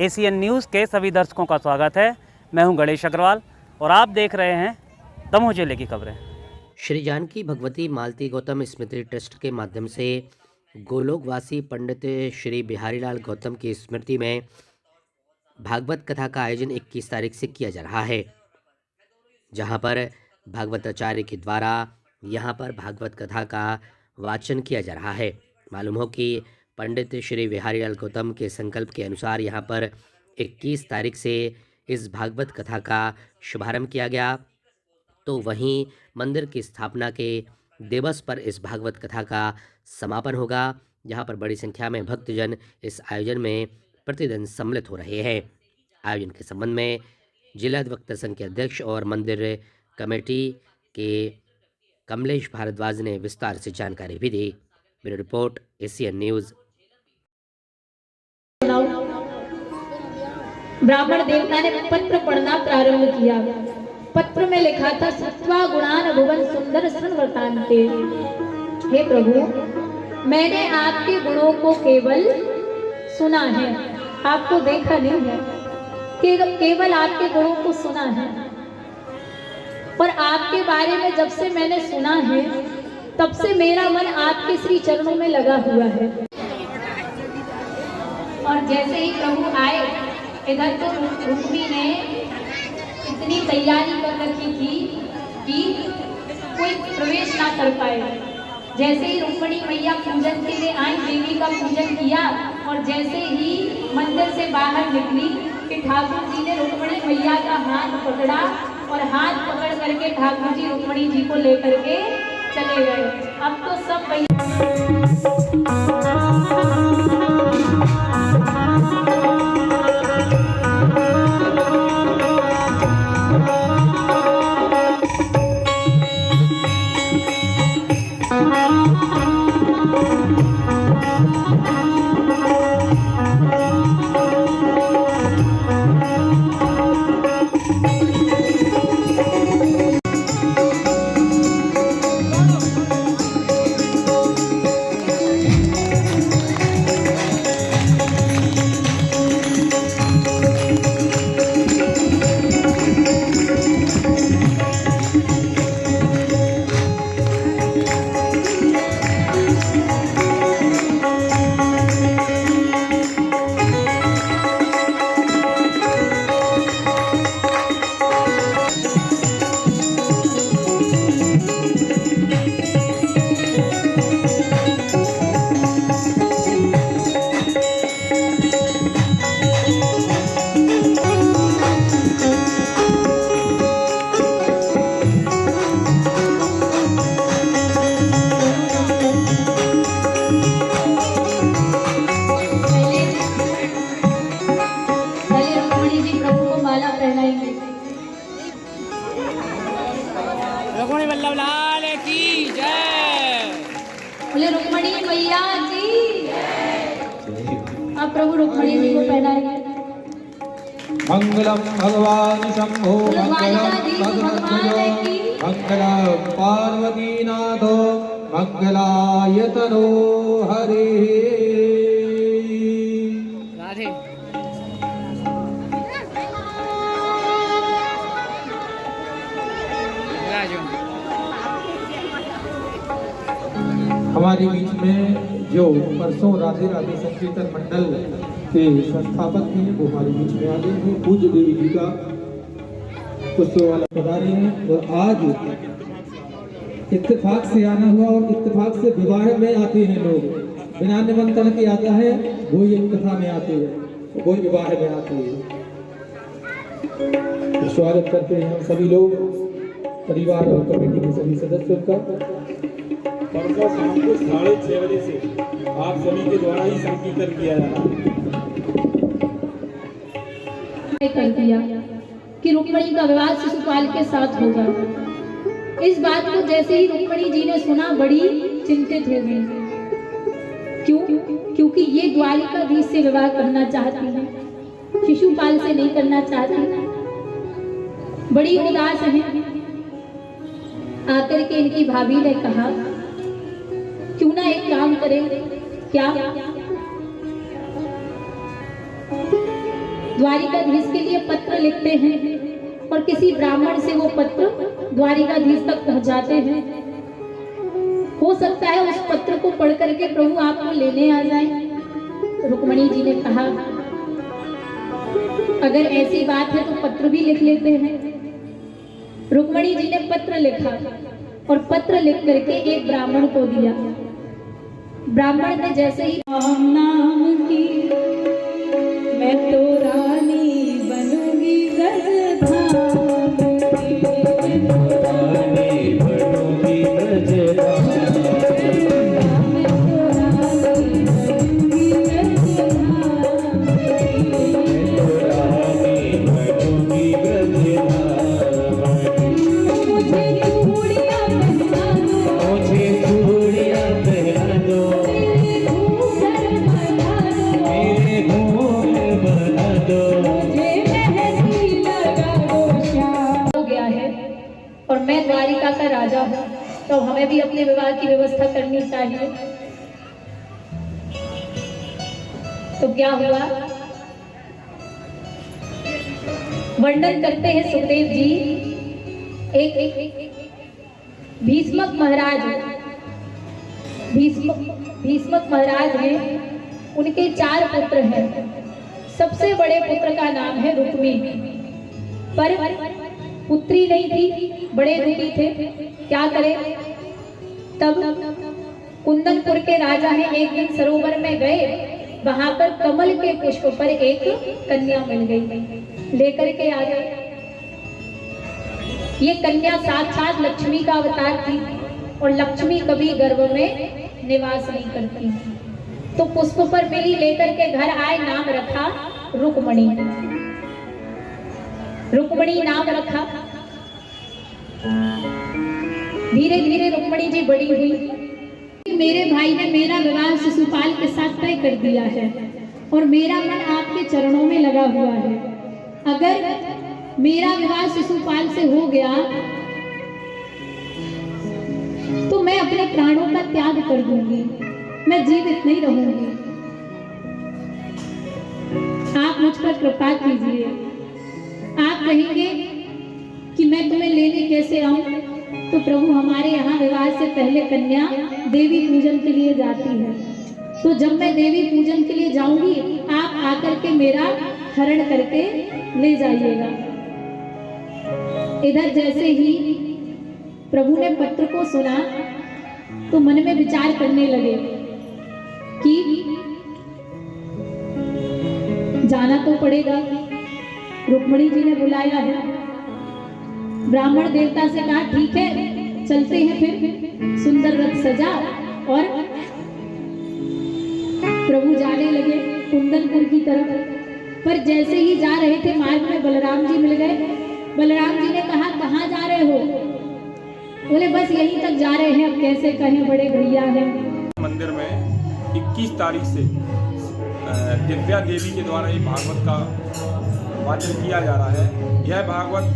ACN news के सभी दर्शकों का स्वागत है। मैं हूं गणेश अग्रवाल और आप देख रहे हैं दमोह जिले की खबरें। श्री जानकी भगवती मालती गौतम स्मृति ट्रस्ट के माध्यम से गोलोकवासी पंडित श्री बिहारीलाल गौतम की स्मृति में भागवत कथा का आयोजन 21 तारीख से किया जा रहा है, जहां पर भागवताचार्य के द्वारा यहां पर भागवत कथा का वाचन किया जा रहा है। मालूम हो कि पंडित श्री बिहारीलाल गौतम के संकल्प के अनुसार यहां पर 21 तारीख से इस भागवत कथा का शुभारंभ किया गया, तो वहीं मंदिर की स्थापना के दिवस पर इस भागवत कथा का समापन होगा, जहां पर बड़ी संख्या में भक्तजन इस आयोजन में प्रतिदिन सम्मिलित हो रहे हैं। आयोजन के संबंध में जिला अधिवक्ता संघ के अध्यक्ष और मंदिर कमेटी के कमलेश भारद्वाज ने विस्तार से जानकारी भी दी। Bureau report, ACN news. ब्राह्मण देवता ने पत्र पढ़ना प्रारंभ किया। पत्र में लिखा था, सत्वा गुणान भुवन सुंदर संवर्तान्ते। हे प्रभु, मैंने आपके गुणों को केवल सुना है, आपको देखा नहीं है। केवल आपके गुणों को सुना है और आपके बारे में जब से मैंने सुना है तब से मेरा मन आपके श्री चरणों में लगा हुआ है। और जैसे ही प्रभु आए इधर, तो रुक्मी ने इतनी तैयारी कर रखी थी कि कोई प्रवेश ना कर पाए। जैसे ही रुक्मिणी मैया पूजन के लिए आई, देवी का पूजन किया और जैसे ही मंदिर से बाहर निकली कि ठाकुर जी ने रुक्मिणी मैया का हाथ पकड़ा और हाथ पकड़ करके ठाकुर जी रुक्मिणी जी को लेकर के चले गए। अब तो सब रुक्मिणी वल्लभ लाल की जय। बोले रुक्मिणी मैया की। अब प्रभु रुक्मिणी जी को पहनाएंगे। मंगलम भगवान शंभो, मंगलम मंगलम पार्वती नाथो, मंगलाय तनो हरे। राधे। हमारे बीच में जो परसों राधे राधे संकीर्तन मंडल के संस्थापक हैं वो हमारे बीच में आ गए हैं। पूज्य देवी जी का उत्सव वाला पधारे हैं और आज इत्तेफाक से आना हुआ और इत्तेफाक से विवाह में आते हैं लोग। बिना निमंत्रण के आता है, वही एक कथा में आते हैं, वही विवाह में आते हैं। स्वागत करते हैं हम सभी लोग, परिवार और कमेटी के सभी सदस्यों का। परसों शाम को 6:30 बजे से आप सभी के द्वारा ही संकीर्तन किया जाना कर दिया कि रुक्मिणी का विवाह शिशुपाल के साथ होगा। इस बात को जैसे ही रुक्मिणी जी ने सुना, बड़ी चिंतित हो गई। क्यों? क्योंकि ये द्वारिकाधीश से विवाह करना चाहती है, शिशुपाल से नहीं करना चाहती। बड़ी उदास है। आकर के इनकी भाभी ने कहा, क्यों ना एक काम करें। क्या? द्वारिकाधीश के लिए पत्र लिखते हैं और किसी ब्राह्मण से वो पत्र द्वारिकाधीश तक पहुंचाते हैं। हो सकता है उस पत्र को पढ़ करके प्रभु आपको लेने आ जाए। रुक्मिणी जी ने कहा अगर ऐसी बात है तो पत्र भी लिख लेते हैं। रुक्मिणी जी ने पत्र लिखा और पत्र लिख करके एक ब्राह्मण को दिया। ब्राह्मण ने जैसे ही नाम की मैं तो रानी बनूंगी गजधाम की, रानी बनूंगी गजधाम और मैं द्वारिका का राजा हूँ, तो हमें भी अपने विवाह की व्यवस्था करनी चाहिए। तो क्या हुआ, वर्णन करते हैं सुखदेव जी। एक भीष्मक महाराज हैं, उनके 4 पुत्र हैं। सबसे बड़े पुत्र का नाम है रुक्मी, पर पुत्री नहीं थी, बड़े दुखी थे, क्या करें। तब कुंदनपुर के राजा ने एक दिन सरोवर में गए, वहां पर कमल के पुष्प पर एक कन्या मिल गई, लेकर के आ गए। ये कन्या साक्षात लक्ष्मी का अवतार थी और लक्ष्मी कभी गर्भ में निवास नहीं करती। तो पुष्प पर मिली, लेकर के घर आए, नाम रखा रुक्मिणी। रुक्मिणी नाम रखा। धीरे धीरे रुक्मिणी जी बड़ी हुई। मेरे भाई ने मेरा विवाह शिशुपाल के साथ तय कर दिया है और मेरा मन आपके चरणों में लगा हुआ है। अगर मेरा विवाह शिशुपाल से हो गया तो मैं अपने प्राणों का त्याग कर दूंगी, मैं जीवित नहीं रहूंगी। आप मुझ पर कृपा कीजिए। आप कहेंगे कि मैं तुम्हें लेने कैसे आऊं, तो प्रभु हमारे यहाँ विवाह से पहले कन्या देवी पूजन के लिए जाती है। तो जब मैं देवी पूजन के लिए जाऊंगी, आप आकर के मेरा हरण करके ले जाइएगा। इधर जैसे ही प्रभु ने पत्र को सुना तो मन में विचार करने लगे कि जाना तो पड़ेगा। रुक्मिणी जी ने बुलाया है, ब्राह्मण देवता से कहा ठीक है चलते हैं। फिर सुंदर रथ सजा और प्रभु जाने लगे कुंदनपुर की तरफ। पर जैसे ही जा रहे थे, मार्ग में बलराम जी मिल गए। बलराम जी ने कहा कहाँ जा रहे हो? बोले बस यहीं तक जा रहे हैं। अब कैसे कहें, बड़े भैया हैं। मंदिर में 21 तारीख से दिव्या देवी के द्वारा ये भागवत का वाचन किया जा रहा है। यह भागवत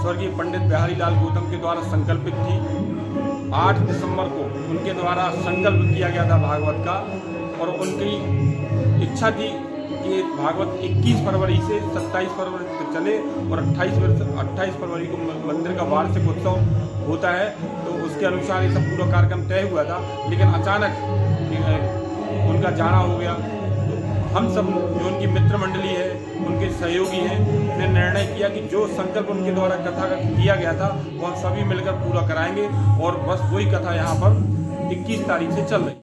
स्वर्गीय पंडित बिहारी लाल गौतम के द्वारा संकल्पित थी। 8 दिसंबर को उनके द्वारा संकल्प किया गया था भागवत का, और उनकी इच्छा थी कि भागवत 21 फरवरी से 27 फरवरी तक चले और 28 फरवरी को मंदिर का वार्षिक उत्सव होता है। तो उसके अनुसार ये सब पूरा कार्यक्रम तय हुआ था, लेकिन अचानक उनका जाना हो गया। तो हम सब जो उनकी मित्र मंडली है, उनके सहयोगी हैं, ने निर्णय किया कि जो संकल्प उनके द्वारा कथा किया गया था वो हम सभी मिलकर पूरा कराएंगे। और बस वही कथा यहाँ पर 21 तारीख से चल रही।